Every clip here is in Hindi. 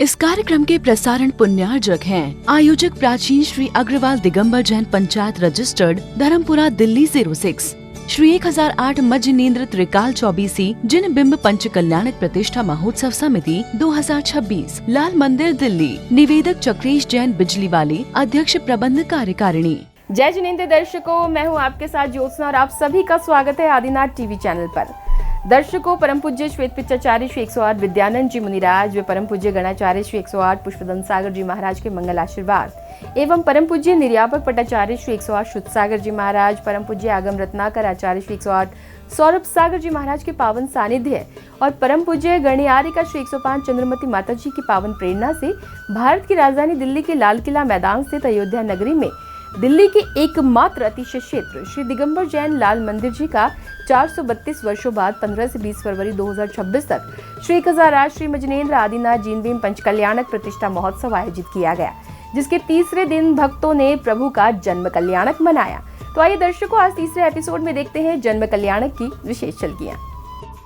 इस कार्यक्रम के प्रसारण पुण्यार्जक हैं आयोजक प्राचीन श्री अग्रवाल दिगंबर जैन पंचायत रजिस्टर्ड धर्मपुरा दिल्ली 06, श्री 1008 मज्जनेन्द्र त्रिकाल चौबीसी जिन बिंब पंच कल्याणक प्रतिष्ठा महोत्सव समिति 2026, लाल मंदिर दिल्ली। निवेदक चक्रेश जैन बिजली वाली, अध्यक्ष प्रबंध कार्यकारिणी। जय जिनेंद्र दर्शकों, मैं हूं आपके साथ ज्योत्सना और आप सभी का स्वागत है आदिनाथ टीवी चैनल पर। दर्शकों, परम पूज्य श्वेत पिचाचार्य श्री 108 विद्यानंद जी मुनिराज व परम पूज्य गणाचार्य श्री 108 पुष्पदंत सागर जी महाराज के मंगल आशीर्वाद एवं परम पूज्य निर्यापक पटाचार्य श्री 108 शुद्ध सागर जी महाराज, परम पूज्य आगम रत्नाकर आचार्य श्री 108 सौरभ सागर जी महाराज के पावन सानिध्य और परम पूज्य गणियारिका श्री 105 चंद्रमती माता जी की पावन प्रेरणा से भारत की राजधानी दिल्ली के लाल किला मैदान स्थित अयोध्या नगरी में दिल्ली के एकमात्र अतिशय क्षेत्र श्री दिगंबर जैन लाल मंदिर जी का 432 वर्षों बाद 15 से 20 फरवरी 2026 तक श्री 1008 श्री मज्जनेन्द्र आदिनाथ जीन बिंब पंच कल्याणक प्रतिष्ठा महोत्सव आयोजित किया गया, जिसके तीसरे दिन भक्तों ने प्रभु का जन्म कल्याणक मनाया। तो आइए दर्शकों, आज तीसरे एपिसोड में देखते हैं जन्म कल्याणक की विशेष झलकियां।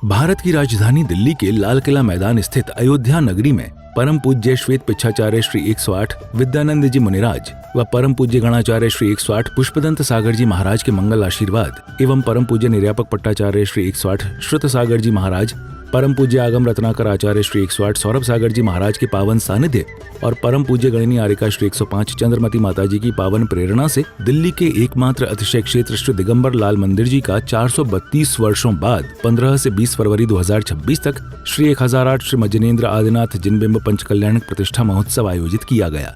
भारत की राजधानी दिल्ली के लाल किला मैदान स्थित अयोध्या नगरी में परम पूज्य श्वेत पिच्छाचार्य श्री 108 विद्यानंद जी मुनिराज व परम पूज्य गणाचार्य श्री 108 पुष्पदंत सागर जी महाराज के मंगल आशीर्वाद एवं परम पूज्य निर्यापक पट्टाचार्य श्री 108 श्रुत सागर जी महाराज, परम पूज्य आगम रत्नाकर आचार्य श्री 108 सौरभ सागर जी महाराज के पावन सानिध्य और परम पूज्य गणियारिका श्री 105 चंद्रमती माता जी की पावन प्रेरणा से दिल्ली के एकमात्र अतिशय क्षेत्र श्री दिगंबर लाल मंदिर जी का 432 वर्षों बाद 15 से 20 फरवरी 2026 तक श्री 1008 श्री मज्जनेन्द्र आदिनाथ जिन बिंब पंच कल्याणक प्रतिष्ठा महोत्सव आयोजित किया गया,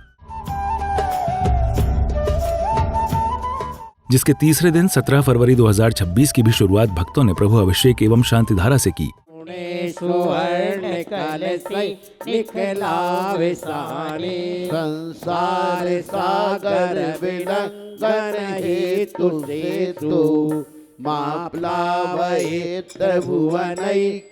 जिसके तीसरे दिन 17 फरवरी 2026 की भी शुरुआत भक्तों ने प्रभु अभिषेक एवं शांति धारा से की। सुवर्ण कलशै निकला विसानी, संसार सागर विलंघन हेतु सेतु, माप्लावये त्रिभुवनैकपति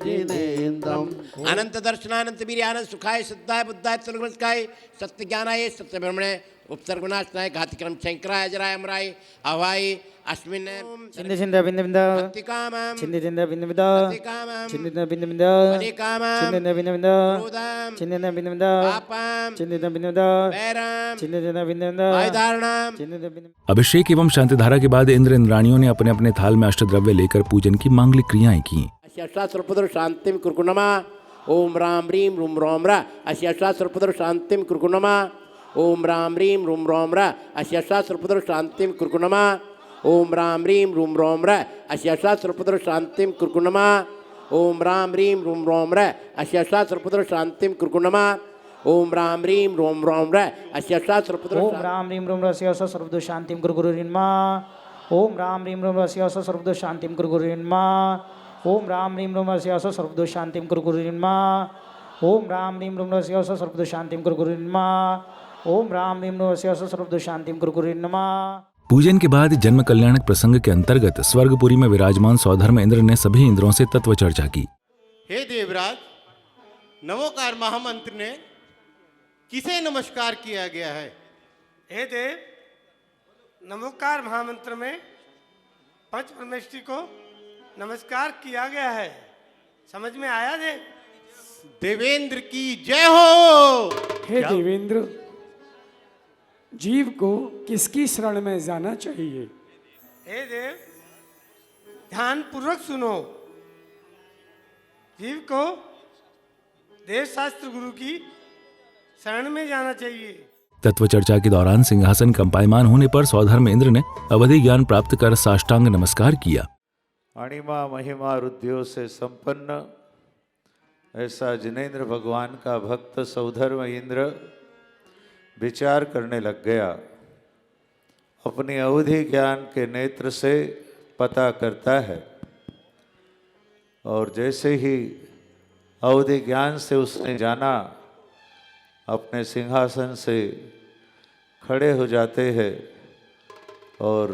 जिनेन्द्रम्। अनंत दर्शनानंत वीर्यानंद सुखाय सिद्धाय बुद्धाय त्रिगुणस्काय सत्य ज्ञानाय सत्य ब्रह्मणे उपसर्गुणाशनाय घातिक्रम शंकराय अजराय अमराय अवाय अस्मिन् चिंद चिंद बिंद बिंद भक्तिकामं चिंद चिंद बिंद बिंद भक्तिकामं चिंद बिंद बिंद मणिकामं चिंद बिंद बिंद क्रोधं चिंद बिंद बिंद पापं चिंद बिंद बिंद वैरं चिंद बिंद बिंद आयुधारणं चिंद बिंद। अभिषेक एवं शांतिधारा के बाद इंद्र इंद्राणियों ने अपने अपने थाल में अष्टद्रव्य लेकर पूजन की मांगलिक क्रियाएं की। अष्टास्त्रपुत्र शांतिं कुर्कुणमा ओम राम रीं रूम रोम रा। अष्टास्त्रपुत्र शांतिं कुर्कुणमा ओम राम रीं रूम रोम रा। अष्टास्त्रपुत्र शांतिं कुर्कुणमा ओम राम रीं रूम रोम रा। अष्टास्त्रपुत्र शांतिं कुर्कुणमा ओम राम रीं रूम रोम रा। अष्टास्त्रपुत्र शांतिं कुर्कुणमा ओम राम रीं रूम रोम रा। अष्टास्त्रपुत्र ओम राम रीम रोम रस्य सर्वदो शांतिं गुरुगुरुर्मा। ओम राम रीम रोम रस्य सर्वदो शांतिं गुरुगुरुर्मा। ओम राम रीम रोम रस्य सर्वदो शांतिं गुरुगुरुर्मा। ओम राम रीम रोम रस्य सर्वदो शांतिं गुरुगुरुर्मा। ओम राम रीम रोम रस्य सर्वदो शांतिं गुरुगुरुर्मा। पूजन के बाद जन्म कल्याणक प्रसंग के अंतर्गत स्वर्गपुरी में विराजमान सौधर्म इंद्र ने सभी इंद्रों से तत्व चर्चा की। हे देवराज, नमोकार महामंत्र ने किसे नमस्कार किया गया है? हे देव, नमोकार महामंत्र में पंच परमेष्ठी को नमस्कार किया गया है। समझ में आया देव? देवेंद्र की जय हो। हे देवेंद्र, जीव को किसकी शरण में जाना चाहिए? हे देव, ध्यान पूर्वक सुनो। जीव को देव शास्त्र गुरु की शरण में जाना चाहिए। तत्व चर्चा के दौरान सिंहासन कंपायमान होने पर सौधर्म इंद्र ने अवधि ज्ञान प्राप्त कर साष्टांग नमस्कार किया। अणिमा महिमा रुद्धियों से संपन्न ऐसा जिनेन्द्र भगवान का भक्त सौधर्म इंद्र विचार करने लग गया। अपनी अवधि ज्ञान के नेत्र से पता करता है और जैसे ही अवधि ज्ञान से उसने जाना, अपने सिंहासन से खड़े हो जाते हैं और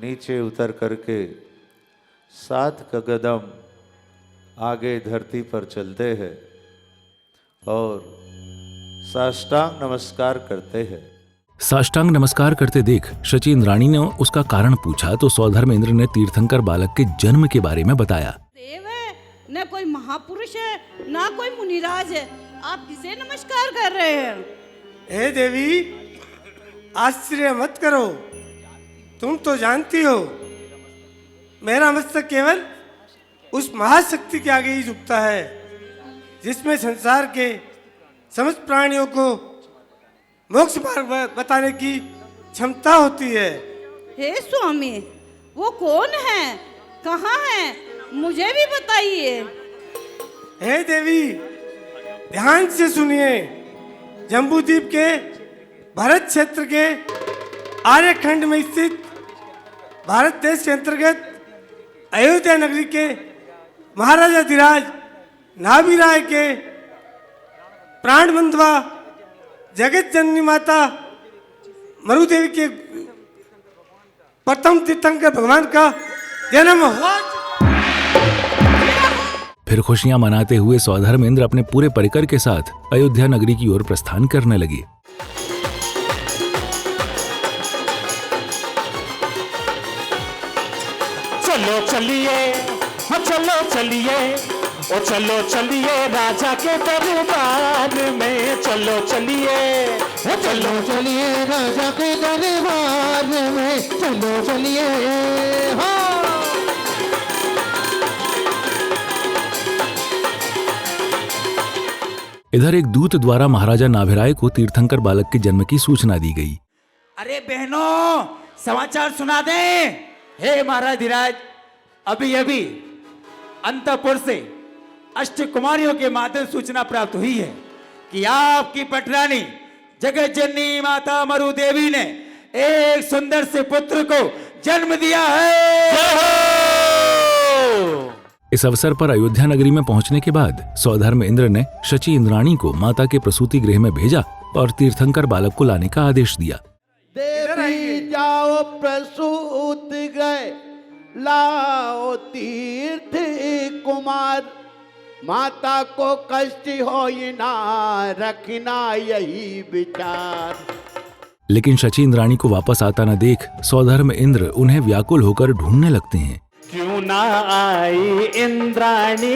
नीचे उतर करके 7 कदम आगे धरती पर चलते हैं और साष्टांग नमस्कार करते हैं। साष्टांग नमस्कार करते देख शची इंद्राणी ने उसका कारण पूछा तो सौधर्म इंद्र ने तीर्थंकर बालक के जन्म के बारे में बताया। देव है, न कोई महापुरुष है, ना कोई मुनिराज है, आप किसे नमस्कार कर रहे हैं? हे देवी, आश्चर्य मत करो, तुम तो जानती हो मेरा मस्तक केवल उस महाशक्ति के आगे ही झुकता है जिसमें संसार के समस्त प्राणियों को मोक्ष मार्ग बताने की क्षमता होती है। हे स्वामी, वो कौन है, कहाँ है, मुझे भी बताइए। हे देवी, ध्यान से सुनिए। जम्बूद्वीप के भारत क्षेत्र के आर्यखंड में स्थित भारत देश के अंतर्गत अयोध्या नगरी के महाराजा धीराज नाभि राय के प्राण बंधुआ जगत जननी माता मरुदेवी के प्रथम तीर्थंकर भगवान का जन्म हुआ। फिर खुशियां मनाते हुए सौधर्मेंद्र अपने पूरे परिकर के साथ अयोध्या नगरी की ओर प्रस्थान करने लगे। चलो चलिए, चलो चलिए, ओ चलो चलिए राजा के दरबार में, चलो चलिए, ओ चलो चलिए राजा के दरबार में, चलो चलिए। हाँ, इधर एक दूत द्वारा महाराजा नाभिराय को तीर्थंकर बालक के जन्म की सूचना दी गई। अरे बहनों, समाचार सुना दें। हे महाराज धीराज, अभी अभी अंतपुर से अष्ट कुमारियों के माध्यम सूचना प्राप्त हुई है कि आपकी पटरानी जगत जननी माता मरु देवी ने एक सुंदर से पुत्र को जन्म दिया है। इस अवसर पर अयोध्या नगरी में पहुंचने के बाद सौधर्म इंद्र ने शची इंद्राणी को माता के प्रसूति गृह में भेजा और तीर्थंकर बालक को लाने का आदेश दिया। देवी जाओ प्रसूत गए, लाओ तीर्थ कुमार, माता को कष्ट हो ना, रखना यही विचार। लेकिन शची इंद्राणी को वापस आता न देख सौधर्म इंद्र उन्हें व्याकुल होकर ढूंढने लगते हैं। क्यों ना आई इंद्राणी,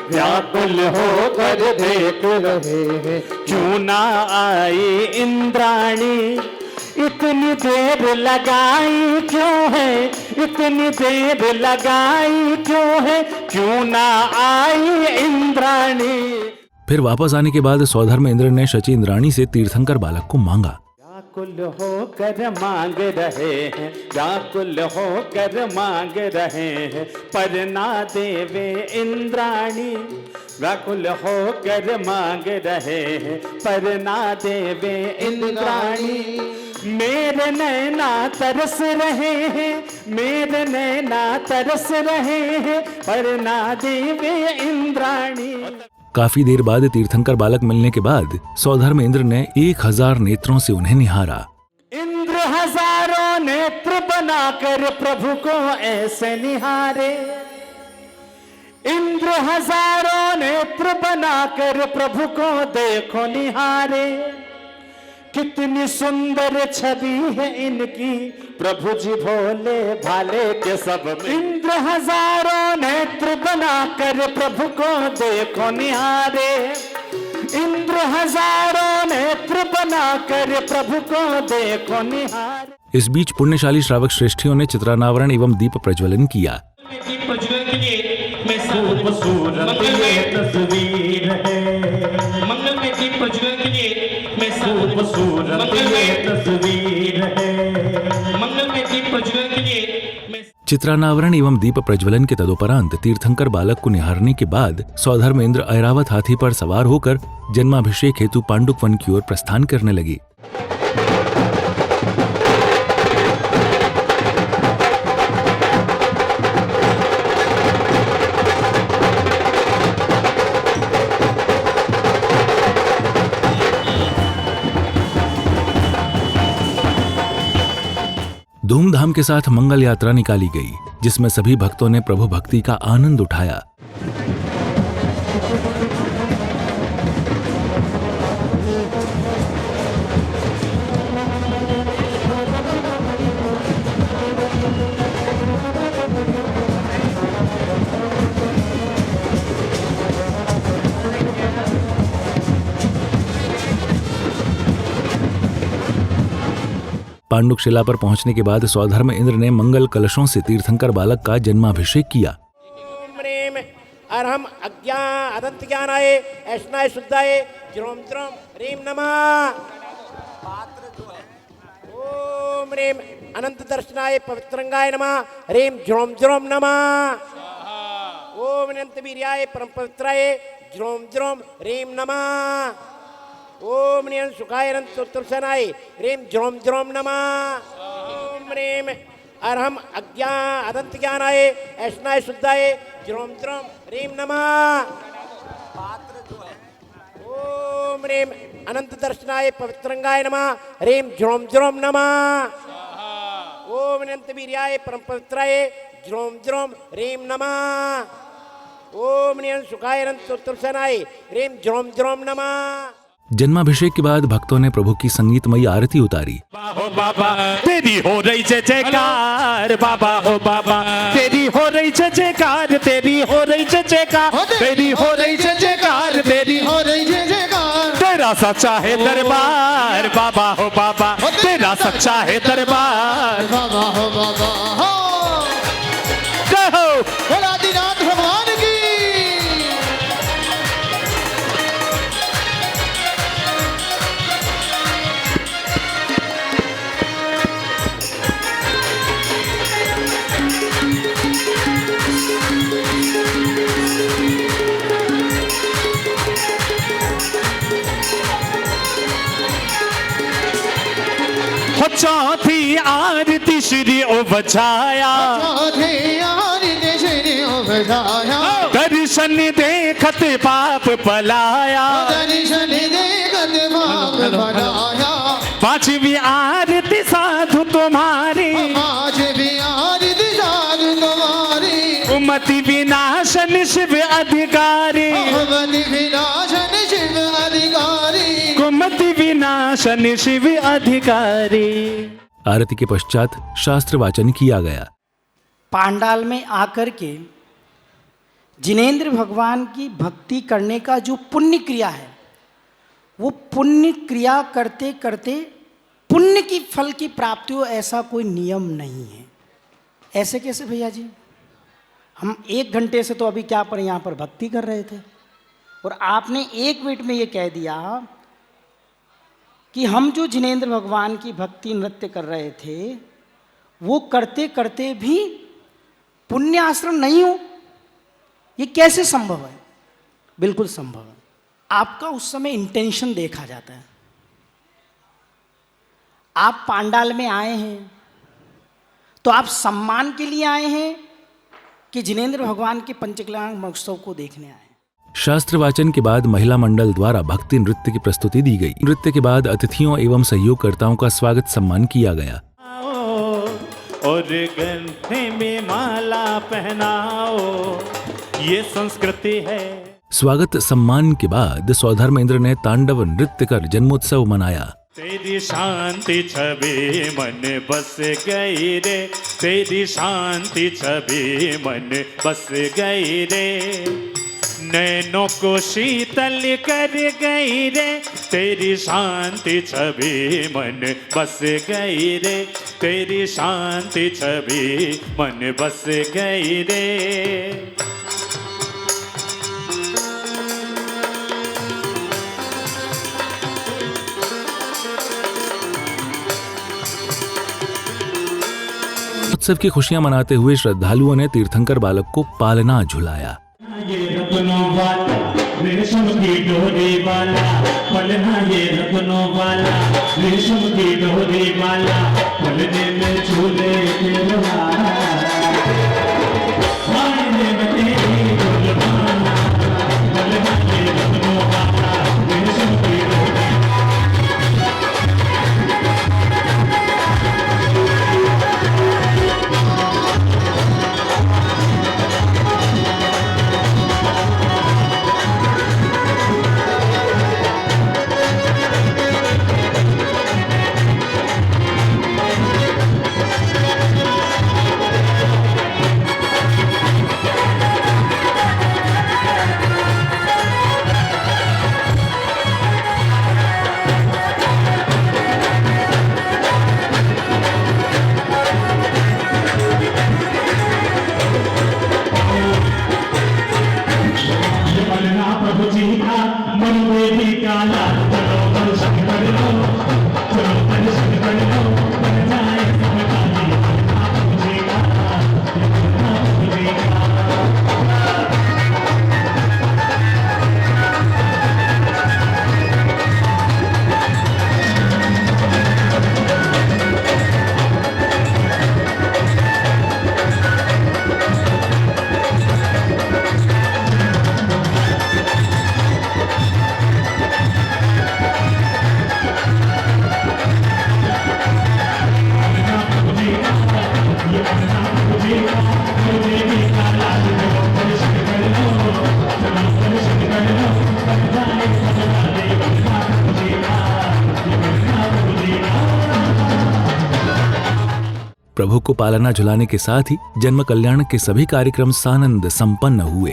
व्याकुल होकर देख रहे हैं, क्यों ना आई इंद्राणी, इतनी देर लगाई क्यों है, इतनी देर लगाई क्यों है, क्यों ना आई इंद्राणी। फिर वापस आने के बाद सौधर्म इंद्र ने शची इंद्राणी से तीर्थंकर बालक को मांगा। व्याकुल होकर मांग रहे हैं, व्याकुल होकर मांग रहे हैं, पर ना देवे इंद्राणी, व्याकुल होकर मांग रहे हैं, पर ना देवे इंद्राणी। मेरे नैना तरस रहे हैं, मेरे नैना तरस रहे हैं, पर ना देवे इंद्राणी। काफी देर बाद तीर्थंकर बालक मिलने के बाद सौधर्म इंद्र ने 1000 नेत्रों से उन्हें निहारा। इंद्र हजारों नेत्र बनाकर प्रभु को ऐसे निहारे, इंद्र हजारों नेत्र बनाकर प्रभु को देखो निहारे, कितनी सुंदर छवि है इनकी, प्रभु जी भोले भाले के सब में। इंद्र हजारों नेत्र बनाकर प्रभु को देखो निहारे, इंद्र हजारों नेत्र बनाकर प्रभु को देखो निहारे। इस बीच पुण्यशाली श्रावक श्रेष्ठियों ने चित्रानावरण एवं दीप प्रज्वलन किया। दीप प्रज्वलन के लिए मैं खूबसूरत ये तस्वीर है, मंगल में दीप प्रज्वलन के लिए मैं खूबसूरत ये तस्वीर है, मंगल में दीप प्रज्वलन के लिए मैं। चित्रानावरण एवं दीप प्रज्वलन के तदुपरांत तीर्थंकर बालक को निहारने के बाद सौधर्म इंद्र ऐरावत हाथी पर सवार होकर जन्माभिषेक हेतु पांडुक वन की ओर प्रस्थान करने लगे। धूमधाम के साथ मंगल यात्रा निकाली गई, जिसमें सभी भक्तों ने प्रभु भक्ति का आनंद उठाया। पांडुक शिला पर पहुंचने के बाद स्वधर्म इंद्र ने मंगल कलशों से तीर्थंकर बालक का जन्माभिषेक किया। ओम ह्रीम अरहम अज्ञा अदंत ज्ञानाय ऐष्णाय शुद्धाय ज्रोम ज्रोम ह्रीम नमः। पात्र जो है ओम ह्रीम अनंत दर्शनाय पवित्रंगाय नमः ह्रीम ज्रोम ज्रोम नमः। ओम अनंत वीर्याय परम पवित्राय ज्रोम ज्रोम ह्रीम नमः। ओम नियन सुखाय अनंत चतुर्सनाय ह्रीम ज्रोम ज्रोम नमः। ओम ह्रीम अरहम अज्ञा अदंत ज्ञानाय ऐष्णाय शुद्धाय ज्रोम ज्रोम ह्रीम नमः। पात्र जो है ओम ह्रीम अनंत दर्शनाय पवित्रंगाय नमः ह्रीम ज्रोम ज्रोम नमः। ओम अनंत वीर्याय परम पवित्राय ज्रोम ज्रोम ह्रीम नमः। ओम नियन सुखाय अनंत चतुर्सनाय ह्रीम ज्रोम ज्रोम नमः। जन्माभिषेक के बाद भक्तों ने प्रभु की संगीतमयी आरती उतारी। हो बाबा तेरी हो रही जय जयकार, बाबा हो बाबा तेरी हो रही जय जयकार, तेरी हो रही जय जयकार, तेरी हो रही जय जयकार, तेरी हो रही जय जयकार। तेरा सच्चा है दरबार बाबा हो बाबा, तेरा सच्चा है दरबार बाबा हो बाबा। जय हो भोलानाथ भगवान की। चौथी आरती श्री ओ बजाया, चौथी आरती श्री ओ बजाया। दर्शन देखत पाप पलाया, दर्शन देखत पाप पलाया। पांचवी आरती साधु तुम्हारी, पांचवी आरती साधु तुम्हारी। उमति विनाशन शिव अधिकारी, उमति विनाशन शिव अधिकारी, कुमति विनाशन शिव अधिकारी। आरती के पश्चात शास्त्र वाचन किया गया। पांडाल में आकर के जिनेंद्र भगवान की भक्ति करने का जो पुण्य क्रिया है, वो पुण्य क्रिया करते करते पुण्य की फल की प्राप्ति हो, ऐसा कोई नियम नहीं है। ऐसे कैसे भैया जी? हम 1 घंटे से तो अभी क्या पर यहाँ पर भक्ति कर रहे थे, और आपने 1 मिनट में ये कह दिया कि हम जो जिनेंद्र भगवान की भक्ति नृत्य कर रहे थे वो करते करते भी पुण्य आश्रम नहीं हो। ये कैसे संभव है? बिल्कुल संभव है। आपका उस समय इंटेंशन देखा जाता है। आप पांडाल में आए हैं तो आप सम्मान के लिए आए हैं कि जिनेंद्र भगवान के पंचकल्याण महोत्सव को देखने आए? शास्त्र वाचन के बाद महिला मंडल द्वारा भक्ति नृत्य की प्रस्तुति दी गई। नृत्य के बाद अतिथियों एवं सहयोगकर्ताओं का स्वागत सम्मान किया गया। और गले में माला पहनाओ, ये संस्कृति है। स्वागत सम्मान के बाद स्वधर्म इंद्र ने तांडव नृत्य कर जन्मोत्सव मनाया। तेरी शांति छवि मन बस गई रे, तेरी शांति छवि मन बस गई रे। नैनों को शीतल कर गई रे, तेरी शांति छवि मन बस गई रे, तेरी शांति छवि मन बस गई रे। उत्सव की खुशियां मनाते हुए श्रद्धालुओं ने तीर्थंकर बालक को पालना झुलाया। ये रत्नों वाला रेशम की डोरी वाला, पलना ये रत्नों वाला रेशम की डोरी वाला, पलने में झूले प्रभु को पालना झुलाने के साथ ही जन्म कल्याण के सभी कार्यक्रम सानंद संपन्न हुए।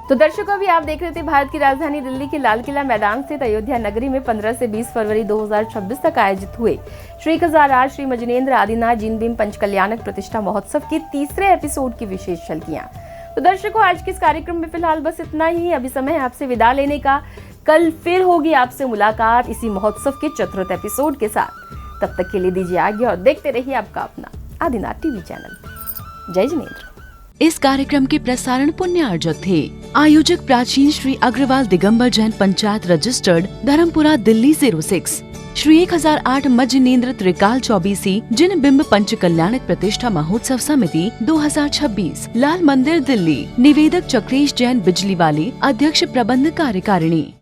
तो दर्शकों, अभी आप देख रहे थे भारत की राजधानी दिल्ली के लाल किला मैदान स्थित अयोध्या नगरी में 15 से 20 फरवरी 2026 तक आयोजित हुए श्री 1008 श्री मजनेन्द्र आदिनाथ जिन बिंब पंचकल्याणक प्रतिष्ठा महोत्सव के तीसरे एपिसोड की विशेष झलकियां। तो दर्शकों, आज के इस कार्यक्रम में फिलहाल बस इतना ही। अभी समय है आपसे विदा लेने का। कल फिर होगी आपसे मुलाकात इसी महोत्सव के चतुर्थ एपिसोड के साथ। तब तक के लिए दीजिए आज्ञा और देखते रहिए आपका अपना आदिनाथ टीवी चैनल। जय जिनेंद्र। इस कार्यक्रम के प्रसारण पुण्यार्जक थे आयोजक प्राचीन श्री अग्रवाल दिगंबर जैन पंचायत रजिस्टर्ड धर्मपुरा दिल्ली 06 श्री 1008 मज्जनेन्द्र त्रिकाल चौबीसी जिन बिंब पंच कल्याणक प्रतिष्ठा महोत्सव समिति 2026 लाल मंदिर दिल्ली। निवेदक चक्रेश जैन बिजली वाली, अध्यक्ष प्रबंध कार्यकारिणी।